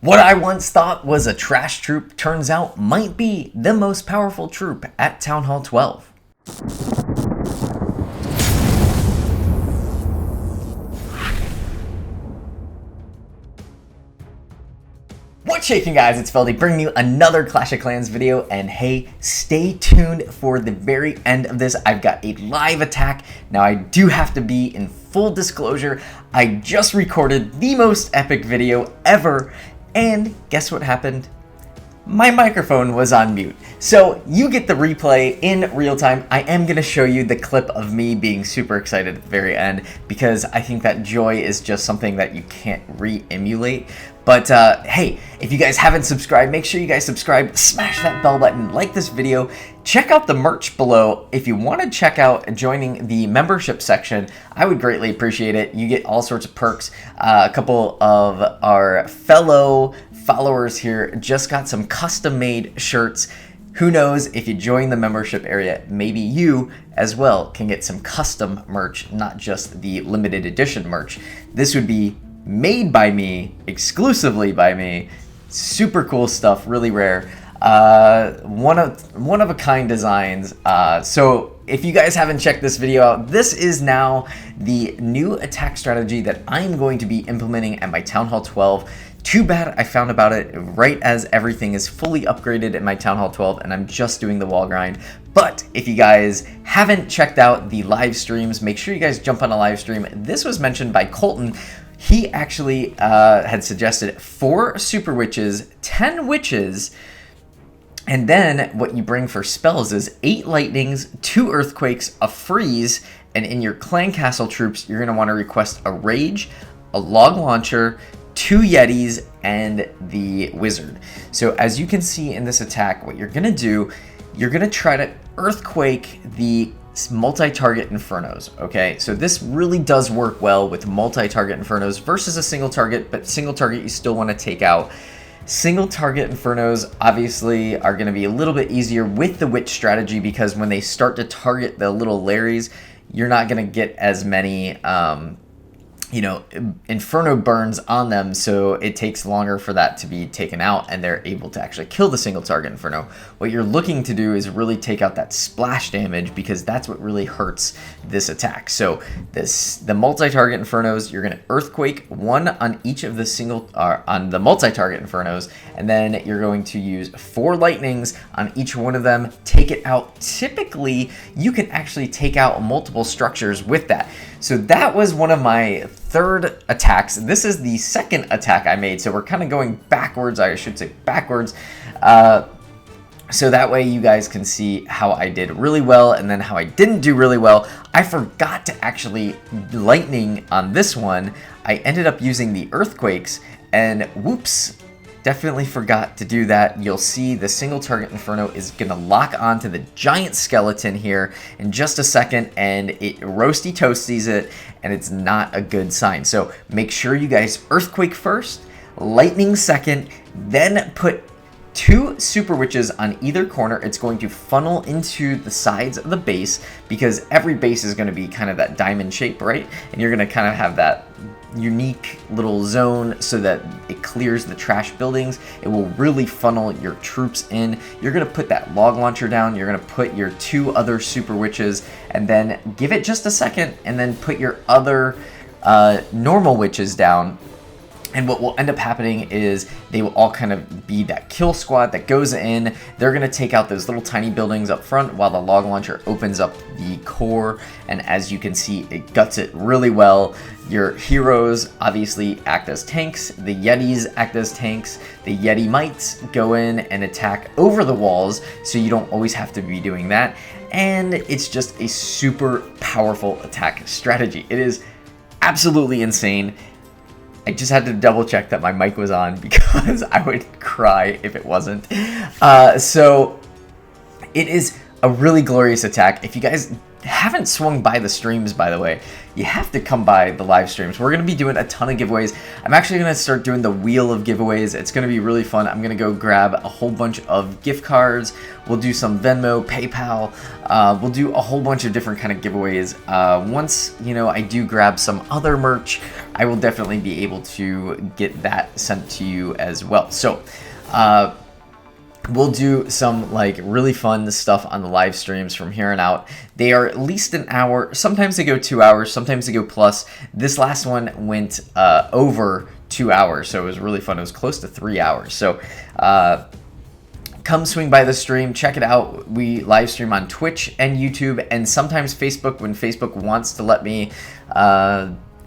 What I once thought was a trash troop turns out might be the most powerful troop at Town Hall 12. What's shaking, guys? It's Feldy bringing you another Clash of Clans video, and hey, stay tuned for the very end of this. I've got a live attack. Now I do have to be in full disclosure, I just recorded the most epic video ever, and guess what happened? My microphone was on mute. So you get the replay in real time. I am going to show you the clip of me being super excited at the very end because I think that joy is just something that you can't re-emulate. But hey, if you guys haven't subscribed, make sure you guys subscribe, smash that bell button, like this video, check out the merch below. If you want to check out joining the membership section, I would greatly appreciate it. You get all sorts of perks. A couple of our fellow followers here just got some custom made shirts. Who knows, if you join the membership area, maybe you as well can get some custom merch, not just the limited edition merch. This would be made by me, exclusively by me. Super cool stuff, really rare. One of a kind designs. So if you guys haven't checked this video out, this is now the new attack strategy that I'm going to be implementing at my Town Hall 12. Too bad I found about it right as everything is fully upgraded in my Town Hall 12 and I'm just doing the wall grind. But if you guys haven't checked out the live streams, make sure you guys jump on a live stream. This was mentioned by Colton. He actually had suggested 4 super witches, 10 witches, and then what you bring for spells is 8 lightnings, 2 earthquakes, a freeze, and in your clan castle troops, you're going to want to request a rage, a log launcher, 2 Yetis, and the wizard. So as you can see in this attack, what you're going to do, you're going to try to earthquake the multi-target infernos. Okay, so this really does work well with multi-target infernos versus a single target, but single target you still want to take out. Single target infernos obviously are going to be a little bit easier with the witch strategy because when they start to target the little Larrys, you're not going to get as many inferno burns on them, so it takes longer for that to be taken out and they're able to actually kill the single target inferno. What you're looking to do is really take out that splash damage because that's what really hurts this attack. So the multi-target infernos, you're going to earthquake 1 on each of the on the multi-target infernos, and then you're going to use 4 lightnings on each one of them, take it out. Typically you can actually take out multiple structures with that. So that was one of my third attacks. This is the second attack I made, so we're kind of going backwards, I should say backwards, so that way you guys can see how I did really well and then how I didn't do really well. I forgot to actually lightning on this one. I ended up using the earthquakes, and whoops, definitely forgot to do that. You'll see the single target inferno is going to lock onto the giant skeleton here in just a second, and it roasty toasties it, and it's not a good sign. So make sure you guys earthquake first, lightning second, then put 2 super witches on either corner. It's going to funnel into the sides of the base because every base is going to be kind of that diamond shape, right? And you're going to kind of have that unique little zone so that it clears the trash buildings. It will really funnel your troops in. You're going to put that log launcher down. You're going to put your 2 other super witches and then give it just a second and then put your other normal witches down. And what will end up happening is they will all kind of be that kill squad that goes in. They're going to take out those little tiny buildings up front while the log launcher opens up the core. And as you can see, it guts it really well. Your heroes obviously act as tanks. The Yetis act as tanks. The Yeti mites go in and attack over the walls, so you don't always have to be doing that. And it's just a super powerful attack strategy. It is absolutely insane. I just had to double check that my mic was on because I would cry if it wasn't. So it is a really glorious attack. If you guys haven't swung by the streams, by the way, you have to come by the live streams. We're going to be doing a ton of giveaways. I'm actually going to start doing the wheel of giveaways. It's going to be really fun. I'm going to go grab a whole bunch of gift cards. We'll do some Venmo, PayPal. We'll do a whole bunch of different kind of giveaways. Once, you know, I do grab some other merch, I will definitely be able to get that sent to you as well. So, we'll do some like really fun stuff on the live streams from here on out. They are at least an hour. Sometimes they go 2 hours. Sometimes they go plus. This last one went over 2 hours, so it was really fun. It was close to 3 hours. So come swing by the stream. Check it out. We live stream on Twitch and YouTube, and sometimes Facebook when Facebook wants to let me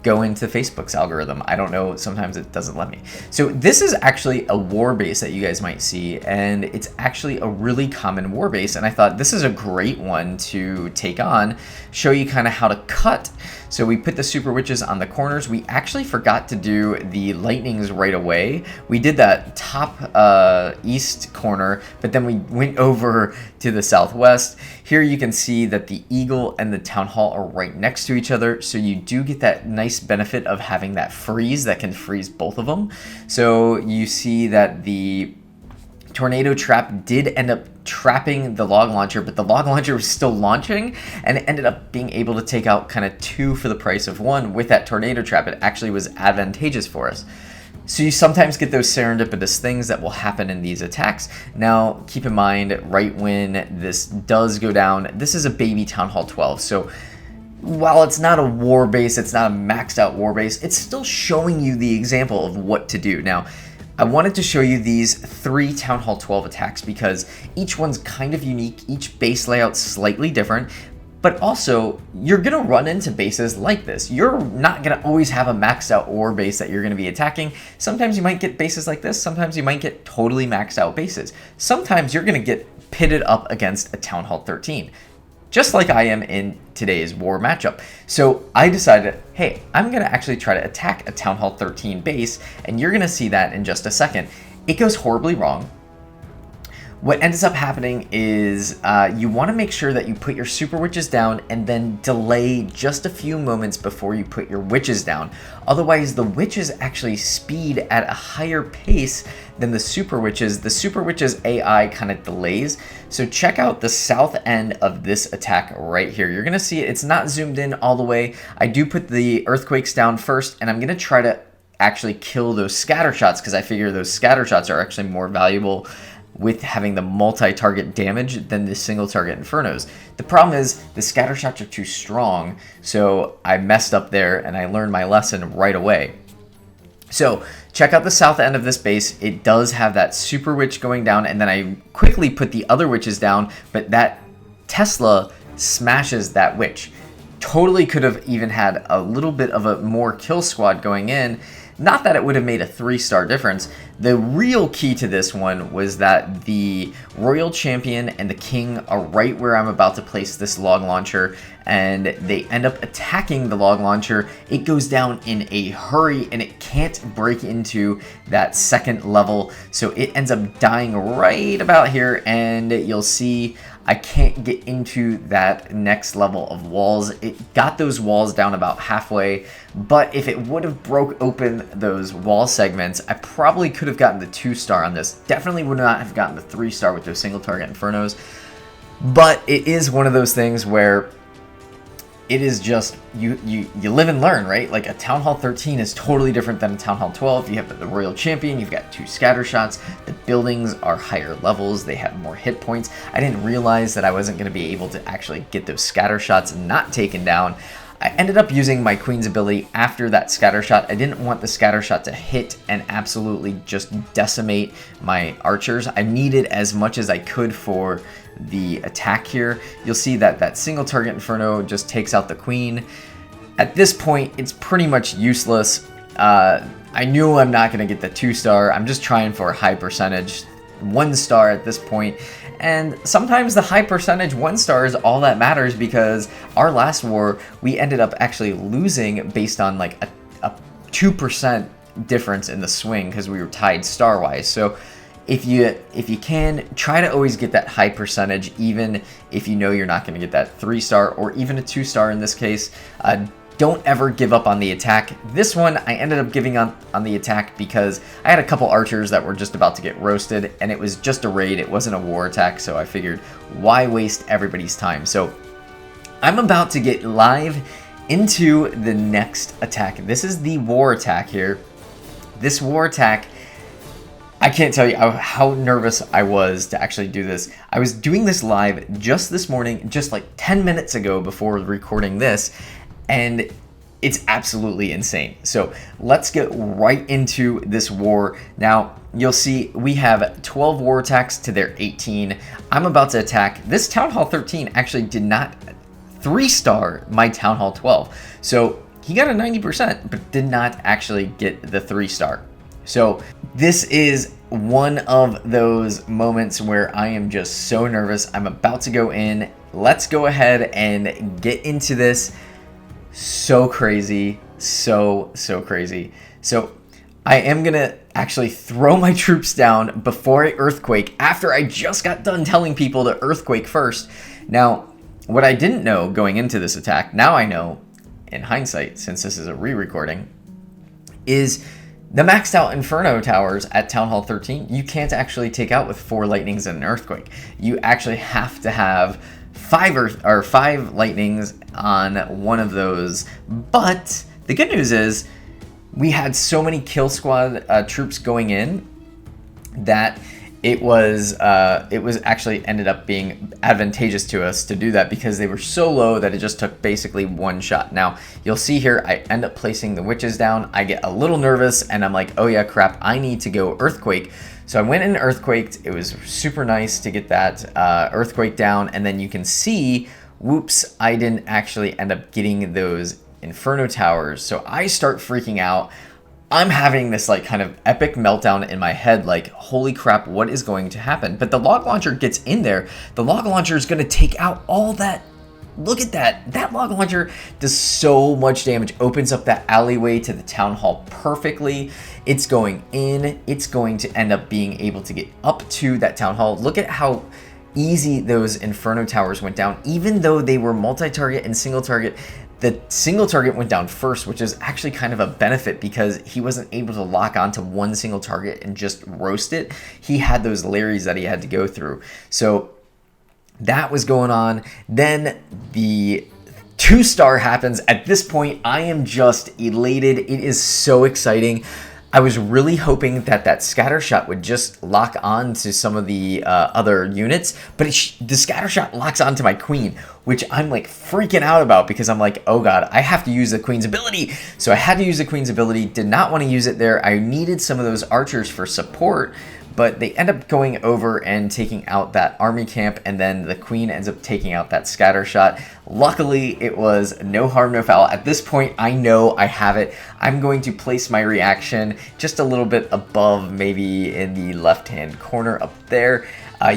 go into Facebook's algorithm. I don't know, sometimes it doesn't let me. So this is actually a war base that you guys might see, and it's actually a really common war base, and I thought this is a great one to take on, show you kind of how to cut. So we put the super witches on the corners. We actually forgot to do the lightnings right away. We did that top east corner, but then we went over to the southwest. Here you can see that the eagle and the town hall are right next to each other, so you do get that nice benefit of having that freeze that can freeze both of them. So you see that the tornado trap did end up trapping the log launcher, but the log launcher was still launching, and it ended up being able to take out kind of 2 for the price of 1 with that tornado trap. It actually was advantageous for us. So you sometimes get those serendipitous things that will happen in these attacks. Now, keep in mind, right when this does go down, this is a baby Town Hall 12. So while it's not a war base, it's not a maxed out war base, it's still showing you the example of what to do. Now, I wanted to show you these 3 Town Hall 12 attacks because each one's kind of unique, each base layout's slightly different, but also you're gonna run into bases like this. You're not gonna always have a maxed out war base that you're gonna be attacking. Sometimes you might get bases like this, sometimes you might get totally maxed out bases. Sometimes you're gonna get pitted up against a Town Hall 13. Just like I am in today's war matchup. So I decided, hey, I'm gonna actually try to attack a Town Hall 13 base, and you're gonna see that in just a second. It goes horribly wrong. What ends up happening is you want to make sure that you put your super witches down and then delay just a few moments before you put your witches down. Otherwise, the witches actually speed at a higher pace than the super witches. The super witches AI kind of delays. So check out the south end of this attack right here. You're going to see it's not zoomed in all the way. I do put the earthquakes down first, and I'm going to try to actually kill those scatter shots because I figure those scatter shots are actually more valuable with having the multi-target damage than the single target infernos. The problem is the scatter shots are too strong, so I messed up there and I learned my lesson right away. So check out the south end of this base. It does have that super witch going down, and then I quickly put the other witches down, but that Tesla smashes that witch. Totally could have even had a little bit of a more kill squad going in. Not that it would have made a 3-star difference. The real key to this one was that the Royal Champion and the King are right where I'm about to place this log launcher, and they end up attacking the log launcher. It goes down in a hurry, and it can't break into that second level, so it ends up dying right about here, and you'll see I can't get into that next level of walls. It got those walls down about halfway, but if it would have broke open those wall segments, I probably could have gotten the 2-star on this. Definitely would not have gotten the 3-star with those single target infernos, but it is one of those things where it is just, you live and learn, right? Like a Town Hall 13 is totally different than a Town Hall 12. You have the Royal Champion, you've got 2 scatter shots, the buildings are higher levels, they have more hit points. I didn't realize that I wasn't going to be able to actually get those scatter shots not taken down. I ended up using my Queen's ability after that scatter shot. I didn't want the scatter shot to hit and absolutely just decimate my archers. I needed as much as I could for the attack here. You'll see that that single target inferno just takes out the Queen. At this point, it's pretty much useless. I knew I'm not going to get the 2-star. I'm just trying for a high percentage 1-star at this point. And sometimes the high percentage 1-star is all that matters, because our last war, we ended up actually losing based on like a 2% difference in the swing because we were tied star-wise. So if you can, try to always get that high percentage, even if you know you're not going to get that 3-star or even a 2-star in this case. Don't ever give up on the attack. This one, I ended up giving on the attack because I had a couple archers that were just about to get roasted, and it was just a raid. It wasn't a war attack, so I figured, why waste everybody's time? So I'm about to get live into the next attack. This is the war attack here. This war attack, I can't tell you how nervous I was to actually do this. I was doing this live just this morning, just like 10 minutes ago before recording this, and it's absolutely insane. So let's get right into this war. Now, you'll see we have 12 war attacks to their 18. I'm about to attack. This Town Hall 13 actually did not 3-star my Town Hall 12. So he got a 90%, but did not actually get the 3-star. So this is one of those moments where I am just so nervous. I'm about to go in. Let's go ahead and get into this. So crazy, so crazy. So I am gonna actually throw my troops down before I earthquake, after I just got done telling people to earthquake first. Now, what I didn't know going into this attack, now I know in hindsight, since this is a re-recording, is the maxed out Inferno towers at Town Hall 13, you can't actually take out with 4 lightnings and an earthquake. You actually have to have 5 lightnings on one of those. But the good news is we had so many kill squad troops going in that it was actually ended up being advantageous to us to do that, because they were so low that it just took basically 1 shot. Now you'll see here I end up placing the witches down. I get a little nervous and I'm like, oh yeah, crap, I need to go earthquake. So I went and earthquaked. It was super nice to get that earthquake down, and then you can see, whoops, I didn't actually end up getting those Inferno towers. So I start freaking out. I'm having this like kind of epic meltdown in my head, like, holy crap, what is going to happen? But the log launcher gets in there. The log launcher is going to take out all that. Look at that. That log launcher does so much damage, opens up that alleyway to the town hall perfectly. It's going in. It's going to end up being able to get up to that town hall. Look at how easy those Inferno towers went down, even though they were multi-target and single target. The single target went down first, which is actually kind of a benefit because he wasn't able to lock onto one single target and just roast it. He had those Larrys that he had to go through. So that was going on. Then the 2-star happens. At this point, I am just elated. It is so exciting. I was really hoping that that scatter shot would just lock on to some of the other units, but the scatter shot locks onto my queen, which I'm like freaking out about because I'm like, oh god, I have to use the queen's ability. So I had to use the queen's ability, did not want to use it there. I needed some of those archers for support, but they end up going over and taking out that army camp, and then the queen ends up taking out that scatter shot. Luckily, it was no harm, no foul. At this point, I know I have it. I'm going to place my reaction just a little bit above, maybe in the left-hand corner up there.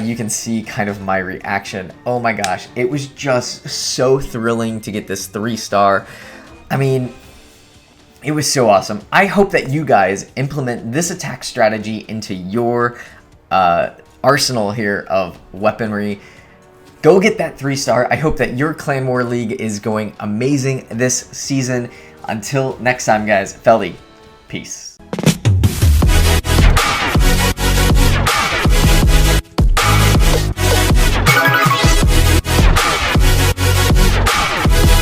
You can see kind of my reaction. Oh my gosh, it was just so thrilling to get this 3-star. I mean, it was so awesome. I hope that you guys implement this attack strategy into your arsenal here of weaponry. Go get that 3-star. I hope that your Clan War League is going amazing this season. Until next time, guys, Feldy, peace.